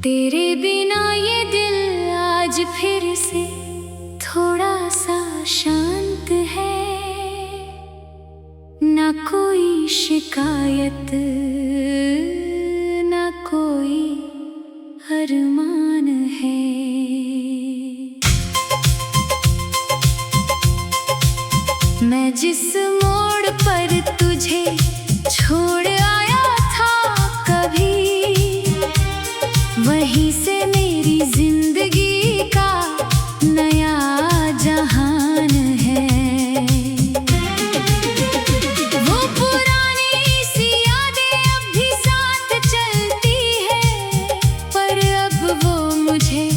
तेरे बिना ये दिल आज फिर से थोड़ा सा शांत है, ना कोई शिकायत ना कोई अरमान है। मैं जिस मोड़ पर तुझे छोड़ आया था कभी, वहीं से मेरी जिंदगी का नया जहान है। वो पुरानी सी यादें अब भी साथ चलती है, पर अब वो मुझे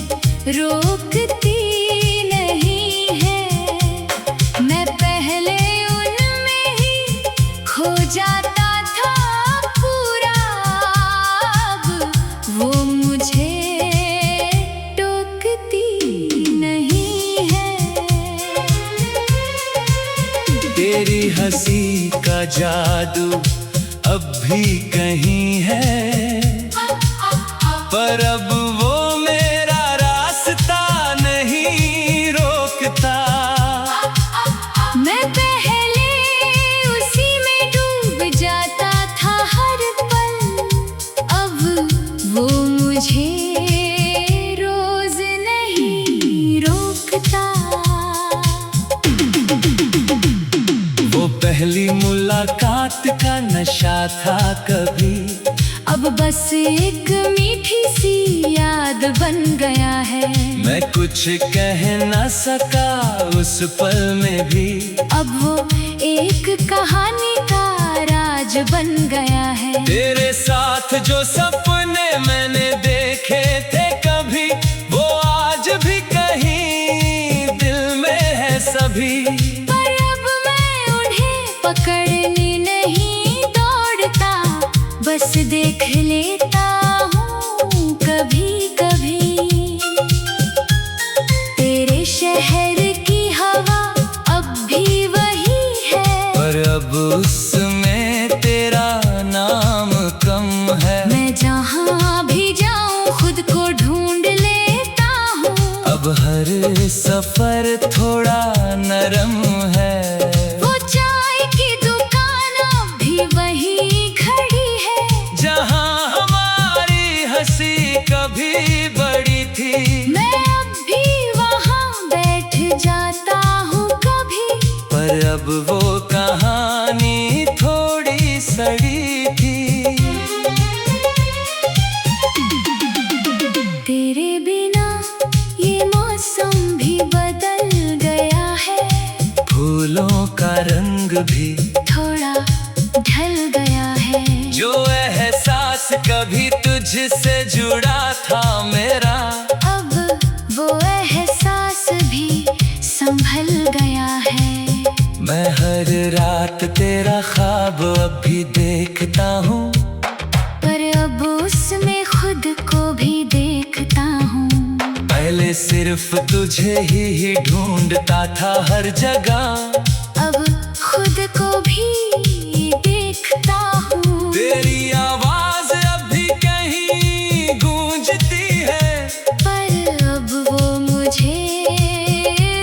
रोकती नहीं है। मैं पहले उनमें ही खो जाता था पूरा, अब वो मुझे टोकती नहीं है। तेरी हंसी का जादू अब भी कहीं है, पर अब वो मेरा रास्ता नहीं रोकता। मैं पहले उसी में डूब जाता था हर पल, अब वो मुझे रोज नहीं रोकता। वो पहली मुलाकात का नशा था कभी, अब बस एक मीठी सी याद बन गया है। मैं कुछ कह न सका उस पल में भी, अब वो एक कहानी का राज बन गया है। तेरे साथ जो सपने मैंने देखे थे कभी, वो आज भी कहीं दिल में है सभी। पर अब मैं उन्हें पकड़ने नहीं दौड़ता, बस देख लेता हूँ कभी कभी। तेरे शहर की हवा अब भी वही है, पर अब उसमें तेरा नाम कम है। मैं जहाँ भी जाऊँ खुद को ढूंढ लेता हूँ, अब हर सफर थोड़ा नरम है। वो चाय की दुकान अब भी वही खड़ी है, जहाँ हमारी हंसी कभी बड़ी थी। मैं अब भी वहाँ बैठ जाता हूँ कभी, पर अब वो कहानी थोड़ी सड़ी थी। तेरे बिना ये मौसम भी बदल गया है, फूलों का रंग भी थोड़ा ढल गया है। जो एहसास कभी तुझसे जुड़ा था मेरा, अब वो एहसास भी संभल गया है। मैं हर रात तेरा ख्वाब अब भी देखता हूँ, पर अब उसमें खुद को भी देखता हूँ। पहले सिर्फ तुझे ही ढूंढता था हर जगह, अब खुद को भी देखता हूँ। तेरी आवाज अब भी कहीं गूंजती है, पर अब वो मुझे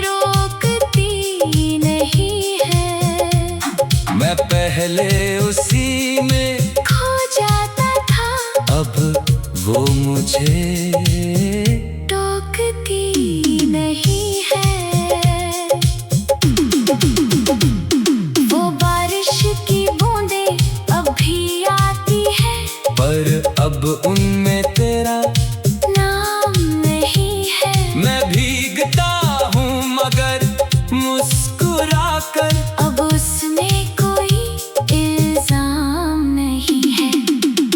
रोकती नहीं है। मैं पहले उसी में खो जाता था, अब वो मुझे टोकती नहीं है। वो बारिश की बूंदें अब भी आती है, पर अब उनमें तेरा नाम नहीं है। मैं भीगता हूँ मगर मुस्कुरा कर, अब उसमें कोई इल्जाम नहीं है।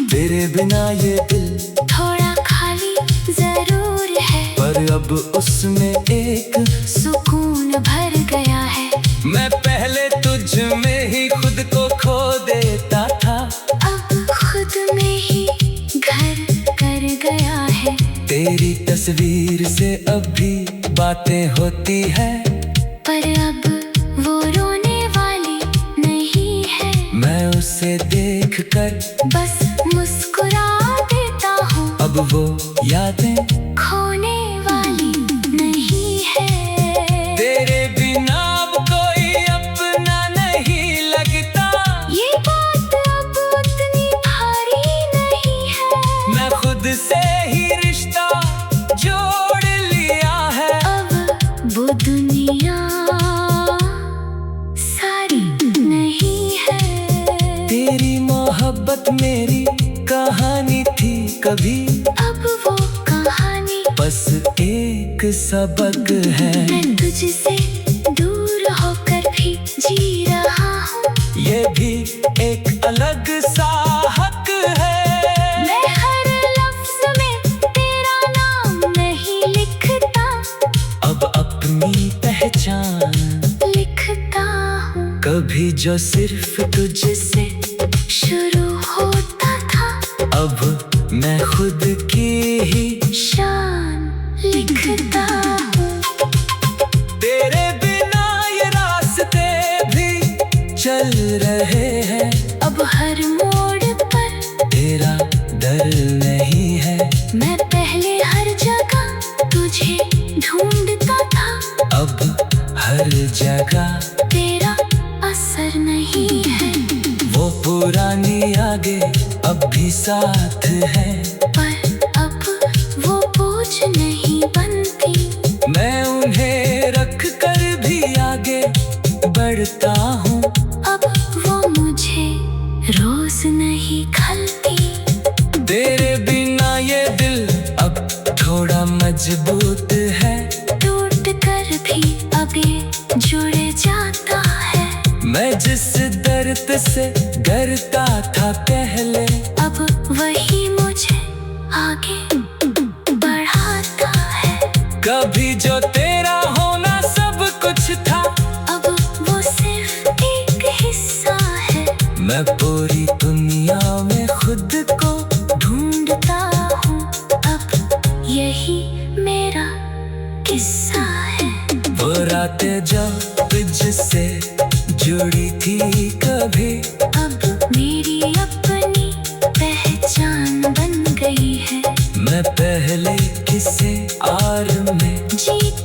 तेरे बिना ये दिल थोड़ा खाली जरूर है, पर अब उसमें एक सुकून भर गया है। मैं पहले तुझ में ही खुद को खो देता था, अब खुद में ही घर कर गया है। तेरी तस्वीर से अब भी बातें होती है, पर अब वो रोने वाली नहीं है। मैं उसे देख कर बस मुस्कुरा देता हूँ। अब वो यादें खोने वाली नहीं है। तेरे बिना अब कोई अपना नहीं लगता। ये बात अब उतनी भारी नहीं है। मैं खुद से ही रिश्ता जोड़ लिया है। अब वो दुनिया सारी नहीं है। तेरी मोहब्बत मेरी कहानी थी कभी, अब वो कहानी बस एक सबक है। मैं तुझसे दूर होकर भी जी रहा हूँ। ये भी एक अलग सा हक है। मैं हर लफ्ज में तेरा नाम नहीं लिखता। अब अपनी पहचान लिखता हूँ। कभी जो सिर्फ तुझसे शुरू होता था, अब मैं खुद की ही शान लिखता हूँ। तेरे बिना ये रास्ते भी चल रहे हैं। अब हर मोड़ पर तेरा डर नहीं है। मैं पहले हर जगह तुझे ढूंढता था। अब हर जगह तेरा असर नहीं है। वो पुरानी आगे अब भी साथ है। पर अब वो बोझ नहीं बनती। मैं उन्हें रख कर भी आगे बढ़ता हूँ। अब वो मुझे रोज नहीं खलती। तेरे बिना ये दिल अब थोड़ा मजबूत है। टूट कर भी आगे जुड़ जाता है। मैं जिस दर्द से डरता था पहले, अब वही मुझे आगे बढ़ाता है। कभी जो तेरा होना सब कुछ था, अब वो सिर्फ एक हिस्सा है। मैं पूरी दुनिया में खुद को ढूंढता हूँ। अब यही मेरा किस्सा है। वो रातें जब तुझसे जुड़ी थी कभी, अब मेरी अपनी पहचान बन गई है। मैं पहले किसे आर में जीत